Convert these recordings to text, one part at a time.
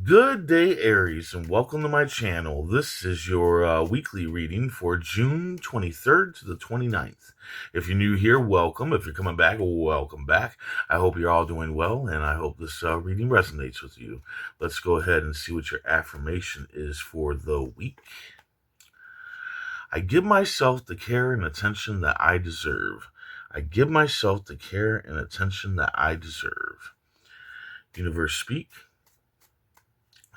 Good day, Aries, and welcome to my channel. This is your weekly reading for June 23rd to the 29th. If you're new here, welcome. If you're coming back, welcome back. I hope you're all doing well, and I hope this reading resonates with you. Let's go ahead and see what your affirmation is for the week. I give myself the care and attention that I deserve. I give myself the care and attention that I deserve. Universe speak.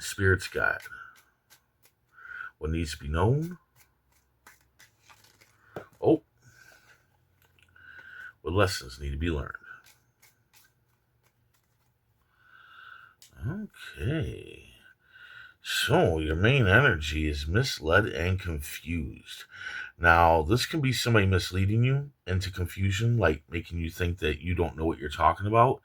Spirits guide. What needs to be known? Oh, what lessons need to be learned? Okay. So, your main energy is misled and confused. Now, this can be somebody misleading you into confusion, like making you think that you don't know what you're talking about.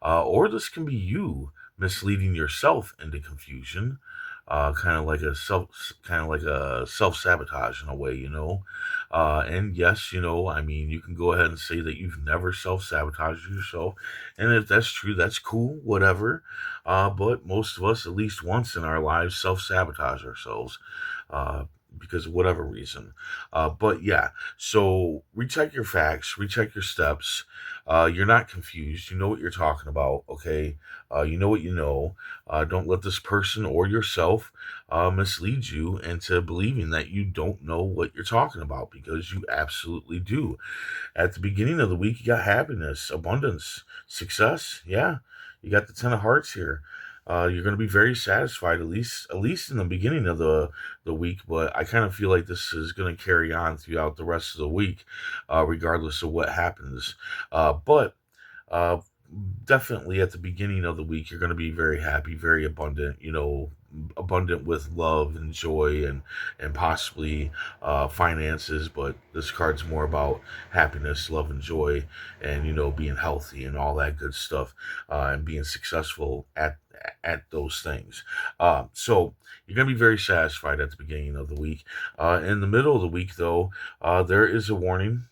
Or this can be you misleading yourself into confusion, kind of like a self sabotage in a way, And yes, I mean, you can go ahead and say that you've never self sabotaged yourself, and if that's true, that's cool, whatever. But most of us, at least once in our lives, self sabotage ourselves. Because of whatever reason. But yeah, so recheck your facts, recheck your steps. You're not confused. You know what you're talking about, okay? You know what you know. Don't let this person or yourself mislead you into believing that you don't know what you're talking about, because you absolutely do. At the beginning of the week, you got happiness, abundance, success. Yeah, you got the Ten of Hearts here. You're going to be very satisfied, at least in the beginning of the week. But I kind of feel like this is going to carry on throughout the rest of the week, regardless of what happens. But uh, definitely at the beginning of the week, you're going to be very happy, very abundant. Abundant with love and joy and possibly finances. But this card's more about happiness, love, and joy, and being healthy and all that good stuff, and being successful at those things. So you're going to be very satisfied at the beginning of the week. In the middle of the week, though, there is a warning.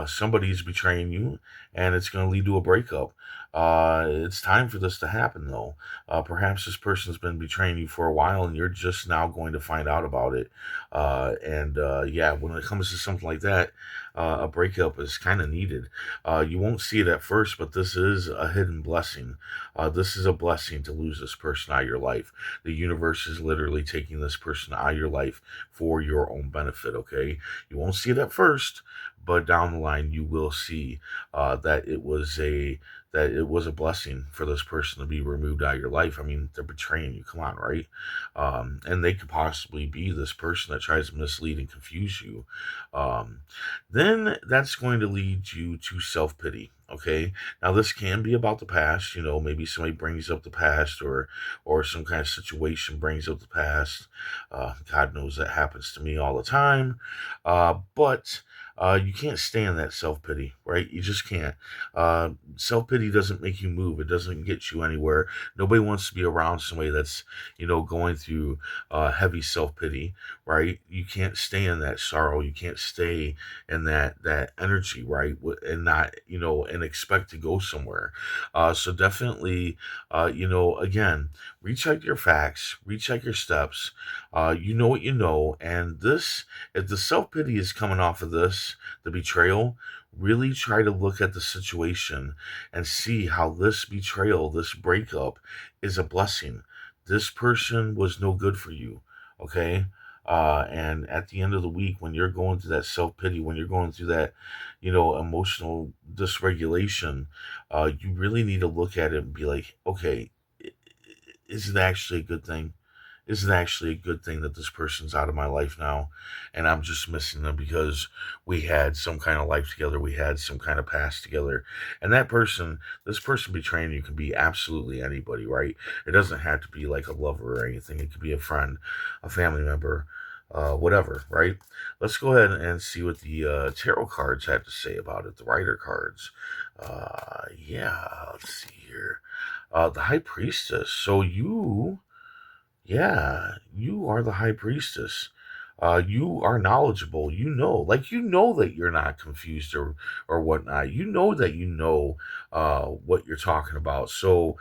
Somebody's betraying you, and it's going to lead to a breakup. It's time for this to happen, though. Perhaps this person's been betraying you for a while, and you're just now going to find out about it. And yeah, when it comes to something like that, a breakup is kind of needed. You won't see it at first, but this is a hidden blessing. This is a blessing to lose this person out of your life. The universe is literally taking this person out of your life for your own benefit, okay? You won't see it at first, but down the line you will see that it was a blessing for this person to be removed out of your life. I mean, they're betraying you. Come on, right? And they could possibly be this person that tries to mislead and confuse you. Then that's going to lead you to self pity. Okay. Now this can be about the past. Maybe somebody brings up the past, or some kind of situation brings up the past. God knows that happens to me all the time. But you can't stand that self pity, right? You just can't. Self pity doesn't make you move. It doesn't get you anywhere. Nobody wants to be around somebody that's, going through heavy self pity, right? You can't stay in that sorrow. You can't stay in that energy, right? And not, and expect to go somewhere. So definitely, again, recheck your facts, recheck your steps. You know what you know, and if the self pity is coming off of this, the betrayal, really try to look at the situation and see how this betrayal, this breakup, is a blessing. This person was no good for you, okay? And at the end of the week, when you're going through that self pity, when you're going through that, emotional dysregulation, you really need to look at it and be like, okay, is it actually a good thing? Is it actually a good thing that this person's out of my life now, and I'm just missing them because we had some kind of life together, we had some kind of past together? And this person betraying you can be absolutely anybody, right? It doesn't have to be like a lover or anything. It could be a friend, a family member, whatever, right? Let's go ahead and see what the tarot cards have to say about it. The Rider cards. Yeah, let's see here. The High Priestess. So yeah, you are the High Priestess. You are knowledgeable. Like that you're not confused or whatnot. You know that what you're talking about. So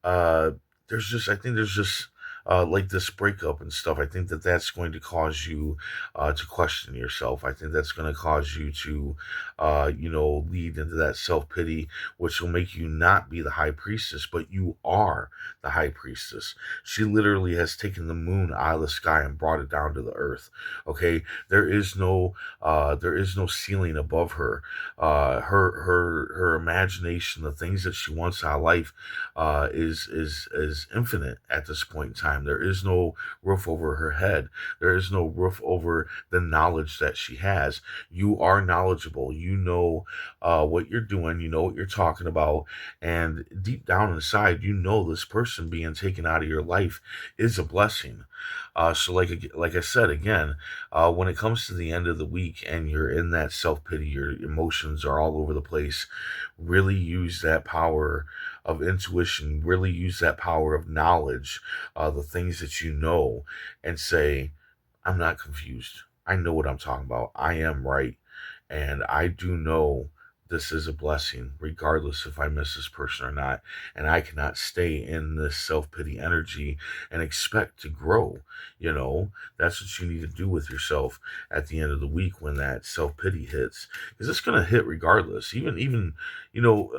uh, I think there's just like this breakup and stuff, I think that that's going to cause you to question yourself. I think that's going to cause you to, lead into that self pity, which will make you not be the high priestess, but you are the high priestess. She literally has taken the moon out of the sky and brought it down to the earth. Okay, there is no ceiling above her. Her imagination, the things that she wants out of life, is infinite at this point in time. There is no roof over her head. There is no roof over the knowledge that she has. You are knowledgeable. You know what you're doing. You know what you're talking about, and deep down inside, you know this person being taken out of your life is a blessing. So like I said again, when it comes to the end of the week and you're in that self pity, your emotions are all over the place. Really use that power of intuition. Really use that power of knowledge, the things that you know, and say, I'm not confused. I know what I'm talking about. I am right. And I do know this is a blessing, regardless if I miss this person or not. And I cannot stay in this self pity energy and expect to grow. You know, that's what you need to do with yourself at the end of the week when that self pity hits, because it's going to hit regardless. Even, you know,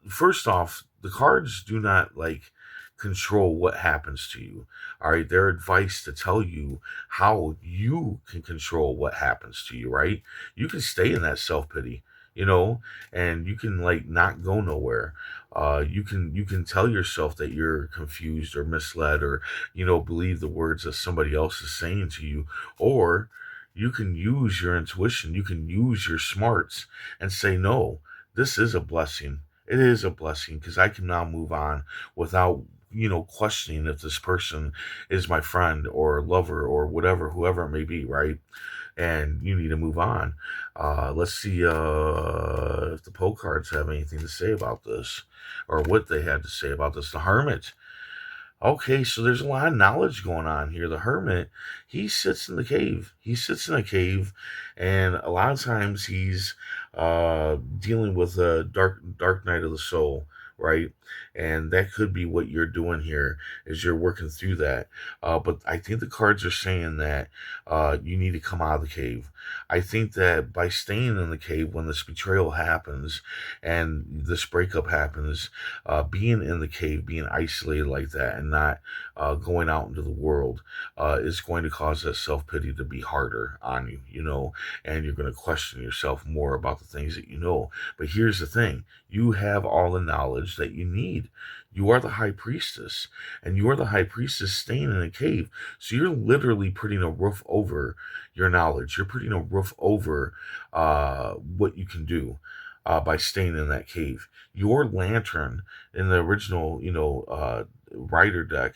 first off, the cards do not like control what happens to you. All right, they're advice to tell you how you can control what happens to you, right? You can stay in that self-pity, you know, and you can like not go nowhere. You can tell yourself that you're confused or misled, or believe the words that somebody else is saying to you, or you can use your intuition, you can use your smarts and say, no, this is a blessing. It is a blessing because I can now move on without questioning if this person is my friend or lover or whatever, whoever it may be, right? And you need to move on. Let's see if the Poe cards have anything to say about this, or what they had to say about this. The Hermit. Okay, so there's a lot of knowledge going on here. The hermit, he sits in the cave. He sits in a cave, and a lot of times he's dealing with a dark night of the soul, right? And that could be what you're doing here, is you're working through that. But I think the cards are saying that you need to come out of the cave. I think that by staying in the cave when this betrayal happens and this breakup happens, being in the cave, being isolated like that, and not going out into the world is going to cause that self pity to be harder on you, and you're going to question yourself more about the things that you know. But here's the thing, you have all the knowledge that you need. You are the high priestess, and you are the high priestess staying in a cave. So you're literally putting a roof over your knowledge. You're putting a roof over what you can do by staying in that cave. Your lantern in the original, rider deck,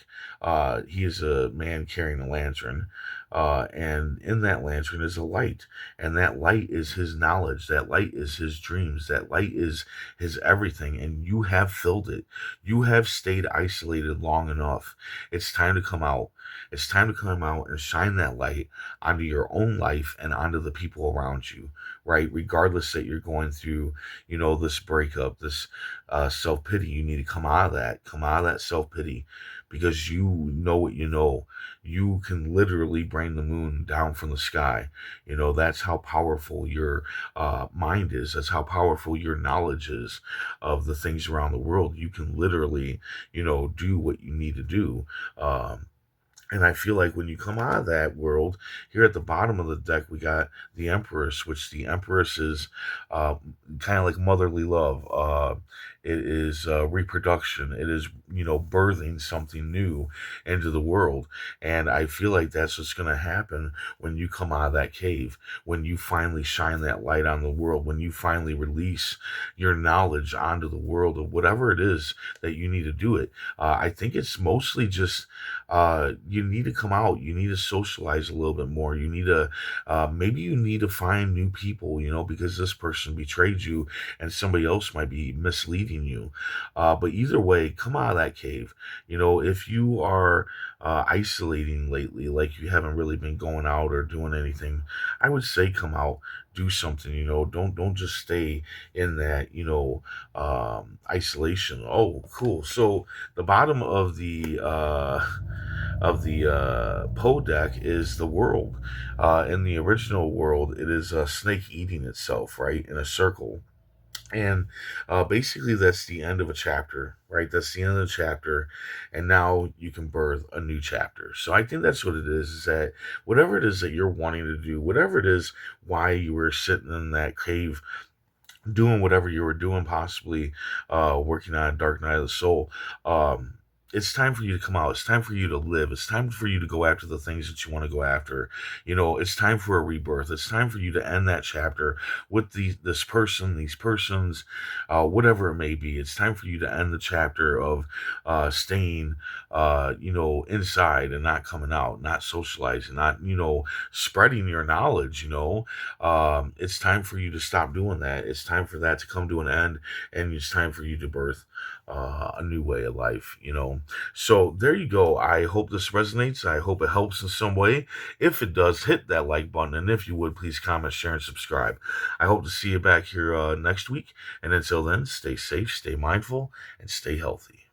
he is a man carrying a lantern, and in that lantern is a light, and that light is his knowledge. That light is his dreams. That light is his everything, and you have filled it. You have stayed isolated long enough. It's time to come out. It's time to come out and shine that light onto your own life and onto the people around you, right? Regardless that you're going through, this breakup, this self pity, you need to come out of that. Come out of that self pity, because you know what you know. You can literally bring the moon down from the sky. That's how powerful your mind is. That's how powerful your knowledge is of the things around the world. You can literally, do what you need to do. And I feel like when you come out of that world, here at the bottom of the deck, we got the Empress, which the Empress is kind of like motherly love. It is reproduction. It is, birthing something new into the world. And I feel like that's what's going to happen when you come out of that cave, when you finally shine that light on the world, when you finally release your knowledge onto the world of whatever it is that you need to do it. I think it's mostly just you need to come out. You need to socialize a little bit more. You need to maybe you need to find new people, because this person betrayed you and somebody else might be misleading you. But either way, come out of that cave. If you are isolating lately, like you haven't really been going out or doing anything, I would say come out, do something. Don't just stay in that isolation. Oh, cool. So the bottom of the Poe deck is the world. In the original world, it is a snake eating itself, right, in a circle. And basically, that's the end of a chapter, right? That's the end of the chapter, and now you can birth a new chapter. So I think that's what it is that whatever it is that you're wanting to do, whatever it is, why you were sitting in that cave doing whatever you were doing, possibly working on Dark Night of the Soul. It's time for you to come out. It's time for you to live. It's time for you to go after the things that you want to go after. It's time for a rebirth. It's time for you to end that chapter with this person, these persons, whatever it may be. It's time for you to end the chapter of staying, inside and not coming out, not socializing, not, spreading your knowledge. It's time for you to stop doing that. It's time for that to come to an end, and it's time for you to birth a new way of life. So there you go. I hope this resonates. I hope it helps in some way. If it does, hit that like button, and if you would, please comment, share, and subscribe. I hope to see you back here next week. And until then, stay safe, stay mindful, and stay healthy.